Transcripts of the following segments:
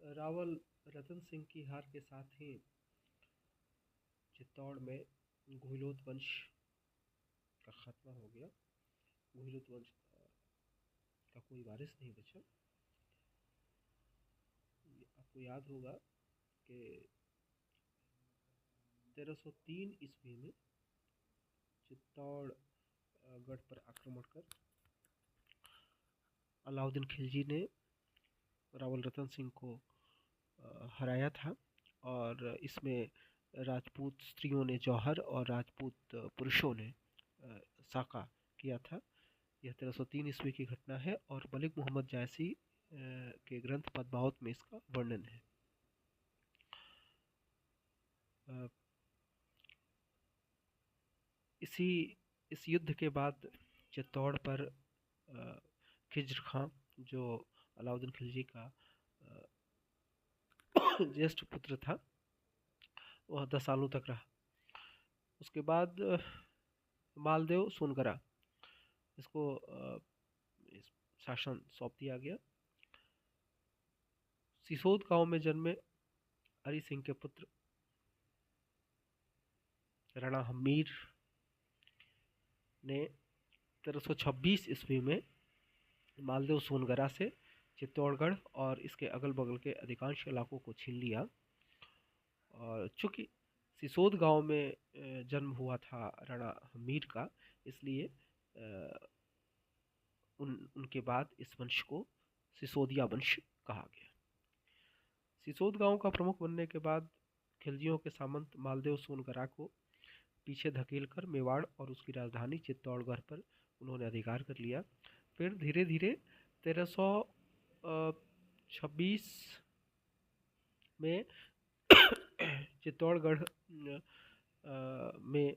रावल रतन सिंह की हार के साथ ही चित्तौड़ में घुइलोत वंश का खात्मा हो गया। घुइलोत वंश का कोई वारिस नहीं बचा। आपको याद होगा कि 1303 ईस्वी में चित्तौड़ गढ़ पर आक्रमण कर अलाउद्दीन खिलजी ने रावल रतन सिंह को हराया था और इसमें राजपूत स्त्रियों ने जौहर और राजपूत पुरुषों ने साका किया था। यह 1303 ईस्वी की घटना है और मलिक मोहम्मद जायसी के ग्रंथ पद्मावत में इसका वर्णन है। इस युद्ध के बाद चित्तौड़ पर खिज्र खां, जो अलाउद्दीन खिलजी का ज्येष्ठ पुत्र था, वह 10 सालों तक रहा। उसके बाद मालदेव सोनगरा इसको शासन सौंप दिया गया। सिसोद गांव में जन्मे हरि सिंह के पुत्र राणा हमीर ने 1326 ईस्वी में मालदेव सोनगरा से चित्तौड़गढ़ और इसके अगल बगल के अधिकांश इलाकों को छीन लिया। और चूंकि सिसोद गांव में जन्म हुआ था राणा हमीर का, इसलिए उनके बाद इस वंश को सिसोदिया वंश कहा गया। सिसोद गांव का प्रमुख बनने के बाद खिलजियों के सामंत मालदेव सोनगरा को पीछे धकेलकर मेवाड़ और उसकी राजधानी चित्तौड़गढ़ पर उन्होंने अधिकार कर लिया। फिर धीरे धीरे 1326 में चित्तौड़गढ़ में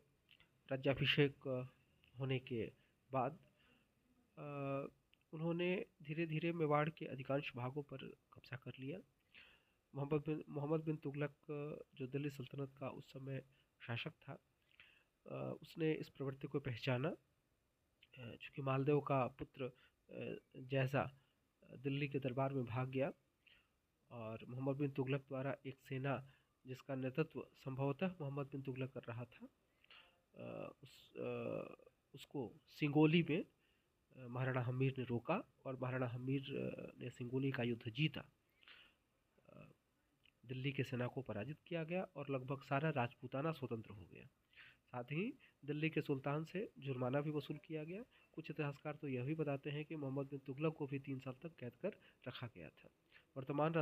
राज्याभिषेक होने के बाद उन्होंने धीरे धीरे मेवाड़ के अधिकांश भागों पर कब्जा कर लिया। मोहम्मद बिन तुगलक, जो दिल्ली सल्तनत का उस समय शासक था, उसने इस प्रवृत्ति को पहचाना। चूँकि मालदेव का पुत्र जैसा दिल्ली के दरबार में भाग गया और मोहम्मद बिन तुगलक द्वारा एक सेना जिसका नेतृत्व संभवतः मोहम्मद बिन तुगलक कर रहा था, उसको सिंगोली में महाराणा हमीर ने रोका और महाराणा हमीर ने सिंगोली का युद्ध जीता। दिल्ली के सेना को पराजित किया गया और लगभग सारा राजपूताना स्वतंत्र हो गया। साथ ही दिल्ली के सुल्तान से जुर्माना भी वसूल किया गया। कुछ इतिहासकार तो यह भी बताते हैं कि मोहम्मद बिन तुगलक को भी 3 साल तक कैद कर रखा गया था। वर्तमान